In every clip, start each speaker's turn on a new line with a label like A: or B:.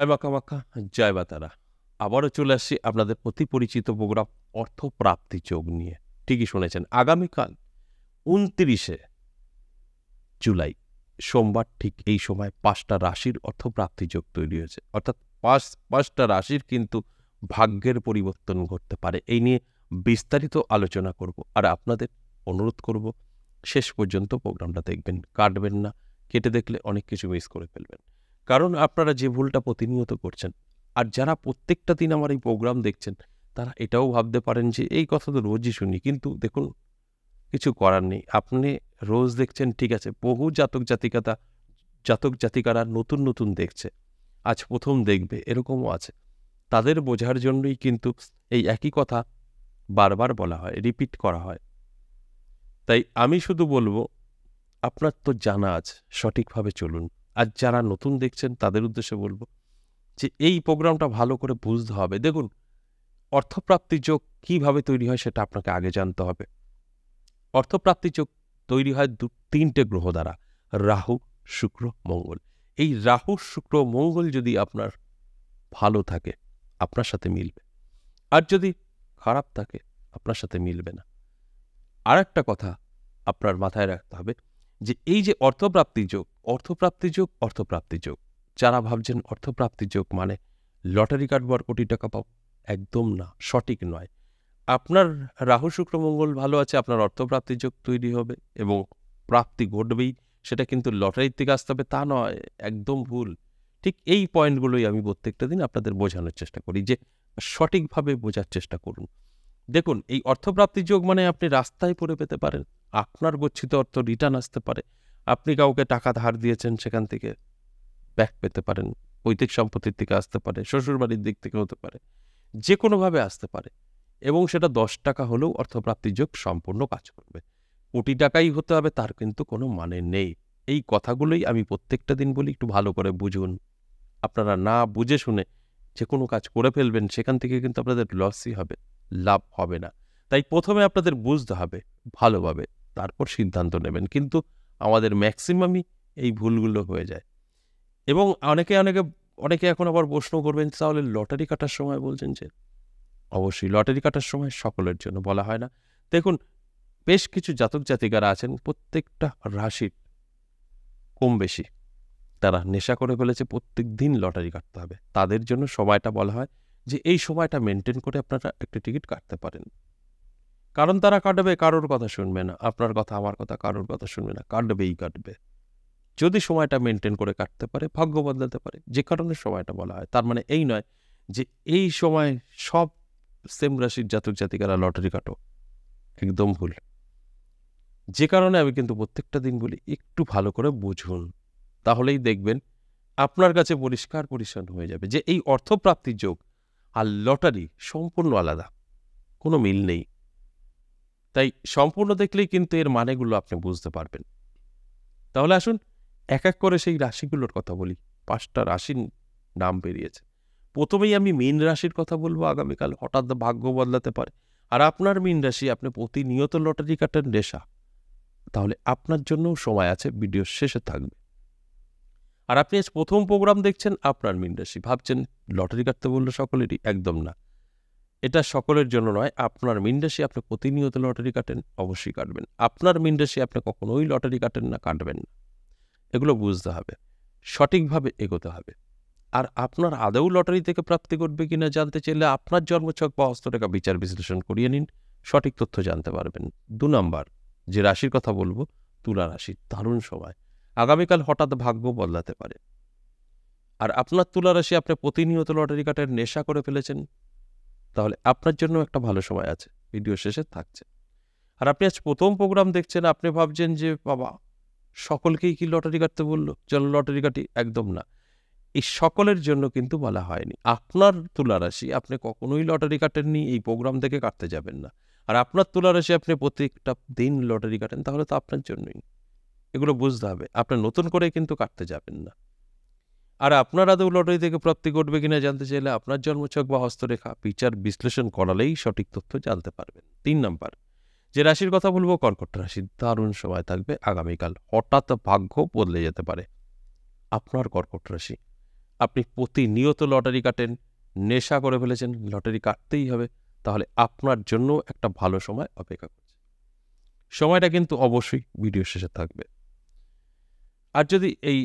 A: জয় মাকা মাকা, জয় মা তারা। আবারও চলে আসছি আপনাদের অতি পরিচিত প্রোগ্রাম অর্থপ্রাপ্তি যোগ নিয়ে। ঠিকই শুনেছেন। আগামীকাল ২৯শে জুলাই সোমবার ঠিক এই সময় ৫টা রাশির অর্থপ্রাপ্তি যোগ তৈরি হয়েছে। অর্থাৎ ৫টা রাশির কিন্তু ভাগ্যের পরিবর্তন ঘটতে পারে। এই নিয়ে বিস্তারিত আলোচনা করব। আর আপনাদের অনুরোধ করব শেষ পর্যন্ত প্রোগ্রামটা দেখবেন, কাটবেন না। কেটে দেখলে অনেক কিছু মিস করে ফেলবেন। কারণ আপনারা যে ভুলটা প্রতিনিয়ত করছেন, আর যারা প্রত্যেকটা দিন আমার এই প্রোগ্রাম দেখছেন, তারা এটাও ভাবতে পারেন যে এই কথা তো রোজই শুনি। কিন্তু দেখুন, কিছু করার নেই। আপনি রোজ দেখছেন ঠিক আছে, বহু জাতক জাতিকারা নতুন নতুন দেখছে, আজ প্রথম দেখবে, এরকমও আছে। তাদের বোঝার জন্যই কিন্তু এই একই কথা বারবার বলা হয়, রিপিট করা হয়। তাই আমি শুধু বলবো, আপনার তো জানা আছে, সঠিকভাবে চলুন। আর যারা নতুন দেখছেন তাদের উদ্দেশ্যে বলবো যে এই প্রোগ্রামটা ভালো করে বুঝতে হবে। দেখুন, অর্থপ্রাপ্তি যোগ কিভাবে তৈরি হয় সেটা আপনাকে আগে জানতে হবে। অর্থপ্রাপ্তি যোগ তৈরি হয় ৩টে গ্রহ দ্বারা, রাহু, শুক্র, মঙ্গল। এই রাহু, শুক্র, মঙ্গল যদি আপনার ভালো থাকে আপনার সাথে মিলবে, আর যদি খারাপ থাকে আপনার সাথে মিলবে না। আর একটা কথা আপনার মাথায় রাখতে হবে যে এই যে অর্থপ্রাপ্তি যোগ, যারা ভাবছেন অর্থপ্রাপ্তি যোগ মানে লটারি কাটবো আর কোটি টাকা পাবো, একদম না, সঠিক নয়। আপনার রাহু, শুক্র, মঙ্গল ভালো আছে, আপনার অর্থপ্রাপ্তি যোগ তৈরি হবে এবং প্রাপ্তি ঘটবেই। সেটা কিন্তু লটারির থেকে আসতে হবে তা নয়, একদম ভুল। ঠিক এই পয়েন্টগুলোই আমি প্রত্যেকটা দিন আপনাদের বোঝানোর চেষ্টা করি, যে সঠিকভাবে বোঝার চেষ্টা করুন। দেখুন, এই অর্থপ্রাপ্তি যোগ মানে আপনি রাস্তায় পড়ে পেতে পারেন, আপনার গচ্ছিত অর্থ রিটার্ন আসতে পারে, আপনি কাউকে টাকা ধার দিয়েছেন সেখান থেকে ব্যাক পেতে পারেন, পৈতৃক সম্পত্তির থেকে আসতে পারে, শ্বশুরবাড়ির দিক থেকে হতে পারে, যে কোনোভাবে আসতে পারে। এবং সেটা ১০ টাকা হলেও অর্থপ্রাপ্তি যোগ সম্পূর্ণ কাজ করবে। কোটি টাকাই হতে হবে তার কিন্তু কোনো মানে নেই। এই কথাগুলোই আমি প্রত্যেকটা দিন বলি, একটু ভালো করে বুঝুন। আপনারা না বুঝে শুনে যে কোনো কাজ করে ফেলবেন, সেখান থেকে কিন্তু আপনাদের লসই হবে, লাভ হবে না। তাই প্রথমে আপনাদের বুঝতে হবে ভালোভাবে, তারপর সিদ্ধান্ত নেবেন। কিন্তু আমাদের ম্যাক্সিমামই এই ভুলগুলো হয়ে যায়। এবং অনেকে এখন আবার প্রশ্ন করবেন, তাহলে লটারি কাটার সময় বলছেন যে, অবশ্যই লটারি কাটার সময় সকলের জন্য বলা হয় না। দেখুন, বেশ কিছু জাতক জাতিকারা আছেন, প্রত্যেকটা রাশির কম বেশি তারা নেশা করে ফেলেছে, প্রত্যেক দিন লটারি কাটতে হবে। তাদের জন্য সময়টা বলা হয় যে এই সময়টা মেনটেন করে আপনারা একটা টিকিট কাটতে পারেন। কারণ তারা কাটবে, কারোর কথা শুনবে না, আপনার কথা আমার কথা কারোর কথা শুনবে না, কাটবেই কাটবে। যদি সময়টা মেনটেন করে কাটতে পারে, ভাগ্য বদলাতে পারে। যে কারণে সময়টা বলা হয়, তার মানে এই নয় যে এই সময় সব সেম রাশির জাতক জাতিকারা লটারি কাটো, একদম ভুল। যে কারণে আমি কিন্তু প্রত্যেকটা দিন বলি, একটু ভালো করে বুঝুন, তাহলেই দেখবেন আপনার কাছে পরিষ্কার পরিচ্ছন্ন হয়ে যাবে যে এই অর্থপ্রাপ্তির যোগ আর লটারি সম্পূর্ণ আলাদা, কোনো মিল নেই। তাই সম্পূর্ণ দেখলেই কিন্তু এর মানেগুলো আপনি বুঝতে পারবেন। তাহলে আসুন এক এক করে সেই রাশিগুলোর কথা বলি। ৫টা রাশির নাম বেরিয়েছে। প্রথমেই আমি মীন রাশির কথা বলবো। আগামীকাল হঠাৎ ভাগ্য বদলাতে পারে। আর আপনার মীন রাশি, আপনি প্রতিনিয়ত লটারি কাটার নেশা, তাহলে আপনার জন্যও সময় আছে, ভিডিওর শেষে থাকবে। আর আপনি আজ প্রথম প্রোগ্রাম দেখছেন, আপনার মীন রাশি, ভাবছেন লটারি কাটতে বললো সকলেরই, একদম না। এটা সকলের জন্য নয়। আপনার মীন রাশি, আপনি প্রতিনিয়ত লটারি কাটেন, অবশ্যই কাটবেন। আপনার মীন রাশি, আপনি কখনোই লটারি কাটেন না, কাটবেন না। এগুলো বুঝতে হবে, সঠিকভাবে এগোতে হবে। আর আপনার আদৌ লটারি থেকে প্রাপ্তি ঘটবে কিনা জানতে চাইলে আপনার জন্মছক বা হস্তরেখা বিচার বিশ্লেষণ করিয়ে নিন, সঠিক তথ্য জানতে পারবেন। ২ নাম্বার যে রাশির কথা বলবো, তুলা রাশি। দারুণ সময়, আগামীকাল হঠাৎ ভাগ্য বদলাতে পারে। আর আপনার তুলা রাশি, আপনি প্রতিনিয়ত লটারি কাটার নেশা করে ফেলেছেন, তাহলে আপনার জন্য একটা ভালো সময় আছে, ভিডিও শেষে থাকছে। আর আপনি আজ প্রথম প্রোগ্রাম দেখছেন, আপনি ভাবছেন যে বাবা, সকলকেই কি লটারি কাটতে বললো, চলো লটারি কাটি, একদম না। এই সকলের জন্য কিন্তু বলা হয়নি। আপনার তুলা রাশি, আপনি কখনোই লটারি কাটেননি, এই প্রোগ্রাম থেকে কাটতে যাবেন না। আর আপনার তুলা রাশি, আপনি প্রত্যেকটা দিন লটারি কাটেন, তাহলে তো আপনার জন্যই। এগুলো বুঝতে হবে, আপনার নতুন করে কিন্তু কাটতে যাবেন না। আর আপনার আদৌ লটারি থেকে প্রাপ্তি ঘটবে কিনা জানতে চাইলে আপনার জন্মছক বা হস্তরেখা বিচার বিশ্লেষণ করালেই সঠিক তথ্য জানতে পারবেন। ৩ নাম্বার যে রাশির কথা বলবো, কর্কট রাশি। দারুণ সময় থাকবে আগামীকাল, হঠাৎ ভাগ্য বদলে যেতে পারে। আপনার কর্কট রাশি, আপনি প্রতিনিয়ত লটারি কাটেন, নেশা করে ফেলেছেন, লটারি কাটতেই হবে, তাহলে আপনার জন্য একটা ভালো সময় অপেক্ষা করছে। সময়টা কিন্তু অবশ্যই ভিডিও শেষে থাকবে। আর যদি এই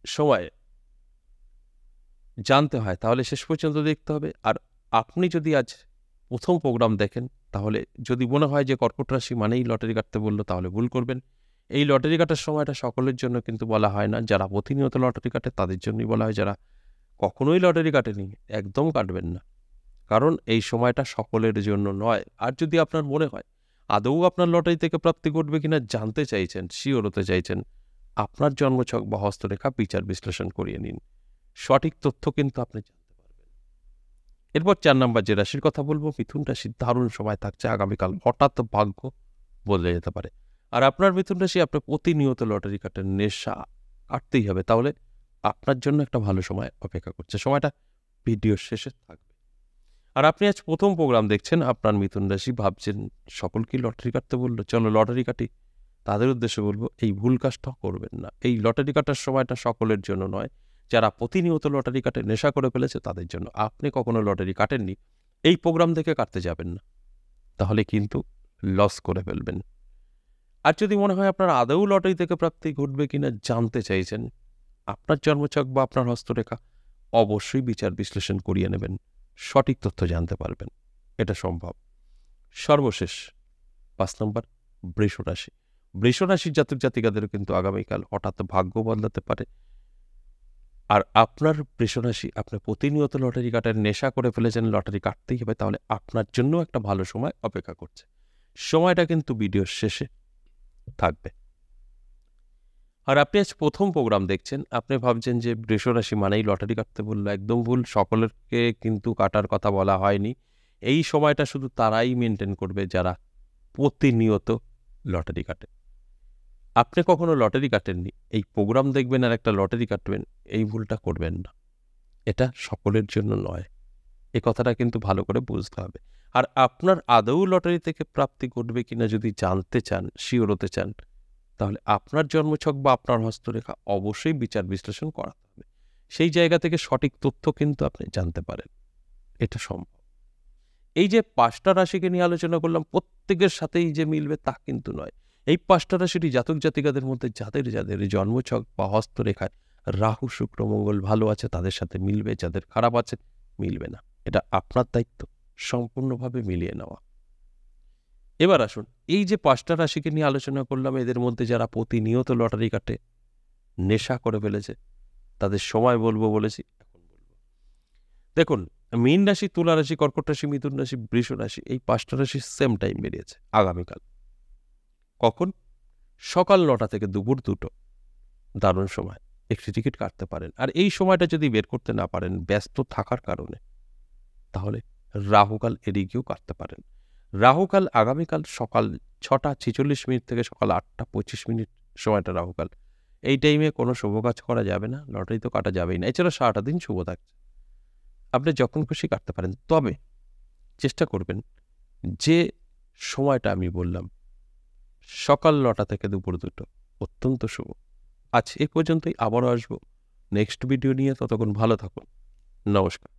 A: সময় জানতে হয় তাহলে শেষ পর্যন্ত দেখতে হবে। আর আপনি যদি আজ প্রথম প্রোগ্রাম দেখেন, তাহলে যদি মনে হয় যে কর্কট রাশি মানেই লটারি কাটতে বলল, তাহলে ভুল করবেন। এই লটারি কাটার সময়টা সকলের জন্য কিন্তু বলা হয় না। যারা প্রতিনিয়ত লটারি কাটে তাদের জন্যই বলা হয়। যারা কখনোই লটারি কাটেনি, একদম কাটবেন না, কারণ এই সময়টা সকলের জন্য নয়। আর যদি আপনার মনে হয় আদৌ আপনার লটারি থেকে প্রাপ্তি ঘটবে কিনা জানতে চাইছেন, শিওর হতে চাইছেন, আপনার জন্মছক বা হস্তরেখা বিচার বিশ্লেষণ করিয়ে নিন। সঠিক তথ্য কিন্তু আপনি জানতে পারবেন। এরপর 4 নাম্বার যে রাশির কথা বলবো, মিথুন রাশির দারুণ সময় থাকছে আগামীকাল। হঠাৎ ভাগ্য বদলে যেতে পারে। আর আপনার মিথুন রাশি, আপনি প্রতিনিয়ত লটারি কাটেন, নেশা কাটতেই হবে, তাহলে আপনার জন্য একটা ভালো সময় অপেক্ষা করছে। সময়টা ভিডিওর শেষে থাকবে। আর আপনি আজ প্রথম প্রোগ্রাম দেখছেন, আপনার মিথুন রাশি, ভাবছেন সকলকেই লটারি কাটতে বললো, চলো লটারি কাটি। তাদের উদ্দেশ্যে বলবো, এই ভুল কাজটা করবেন না। এই লটারি কাটার সময়টা সকলের জন্য নয়। যারা প্রতিনিয়ত লটারি কাটে, নেশা করে ফেলেছে, তাদের জন্য। আপনি কখনো লটারি কাটেননি, এই প্রোগ্রাম দেখে কাটতে যাবেন না, তাহলে কিন্তু লস করে ফেলবেন। আর যদি মনে হয় আপনার আদৌ লটারি থেকে প্রাপ্তি ঘটবে কিনা জানতে চাইছেন, আপনার জন্মছক বা আপনার হস্তরেখা অবশ্যই বিচার বিশ্লেষণ করিয়ে নেবেন, সঠিক তথ্য জানতে পারবেন। এটা সম্ভব। সর্বশেষ 5 নম্বর, বৃষ রাশি। বৃষ রাশির জাতক জাতিকাদেরও কিন্তু আগামীকাল হঠাৎ ভাগ্য বদলাতে পারে। আর আপনার বৃষ রাশি, আপনি প্রতিনিয়ত লটারি কাটার নেশা করে ফেলেছেন, লটারি কাটতেই হবে, তাহলে আপনার জন্য একটা ভালো সময় অপেক্ষা করছে। সময়টা কিন্তু ভিডিওর শেষে থাকবে। আর আপনি আজ প্রথম প্রোগ্রাম দেখছেন, আপনি ভাবছেন যে বৃষ রাশি মানেই লটারি কাটতে বললো, একদম ভুল। সকলকে কিন্তু কাটার কথা বলা হয়নি। এই সময়টা শুধু তারাই মেনটেন করবে যারা প্রতিনিয়ত লটারি কাটে। আপনি কখনো লটারি কাটেননি, এই প্রোগ্রাম দেখবেন আর একটা লটারি কাটবেন, এই ভুলটা করবেন না। এটা সকলের জন্য নয়, এ কথাটা কিন্তু ভালো করে বুঝতে হবে। আর আপনার আদৌ লটারি থেকে প্রাপ্তি ঘটবে কিনা যদি জানতে চান, শিওর হতে চান, তাহলে আপনার জন্মছক বা আপনার হস্তরেখা অবশ্যই বিচার বিশ্লেষণ করাতে হবে। সেই জায়গা থেকে সঠিক তথ্য কিন্তু আপনি জানতে পারেন। এটা সম্ভব। এই যে 5টা রাশিকে নিয়ে আলোচনা করলাম, প্রত্যেকের সাথেই যে মিলবে তা কিন্তু নয়। এই 5টা রাশিটি জাতক জাতিকাদের মধ্যে যাদের যাদের জন্মছক বা হস্তরেখায় রাহু শুক্র মঙ্গল ভালো আছে তাদের সাথে মিলবে, যাদের খারাপ আছে মিলবে না। এটা আপনার দায়িত্ব সম্পূর্ণভাবে মিলিয়ে নেওয়া। এবার আসুন, এই যে 5টা রাশিকে নিয়ে আলোচনা করলাম, এদের মধ্যে যারা প্রতিনিয়ত লটারি কাটে, নেশা করে ফেলেছে, তাদের সময় বলবো বলেছি, এখন বলবো। দেখুন, মীন রাশি, তুলা রাশি, কর্কট রাশি, মিথুন রাশি, বৃষ রাশি, এই 5টা রাশি সেম টাইম বেরিয়েছে আগামীকাল। কখন? সকাল 9টা থেকে দুপুর 2টো। দারুণ সময়, একটি টিকিট কাটতে পারেন। আর এই সময়টা যদি বের করতে না পারেন ব্যস্ত থাকার কারণে, তাহলে রাহুকাল এড়িয়ে গিয়েও কাটতে পারেন। রাহুকাল আগামীকাল সকাল 6টা 46 থেকে সকাল 8টা 25 সময়টা রাহুকাল। এই টাইমে কোনো শুভ কাজ করা যাবে না, লটারি তো কাটা যাবেই না। এছাড়া সারাটা দিন শুভ থাকছে, আপনি যখন খুশি কাটতে পারেন। তবে চেষ্টা করবেন যে সময়টা আমি বললাম, সকাল 9টা থেকে দুপুর 2টো, অত্যন্ত শুভ। আজ এ পর্যন্তই, আবারও আসবো নেক্সট ভিডিও নিয়ে। ততক্ষণ ভালো থাকুন, নমস্কার।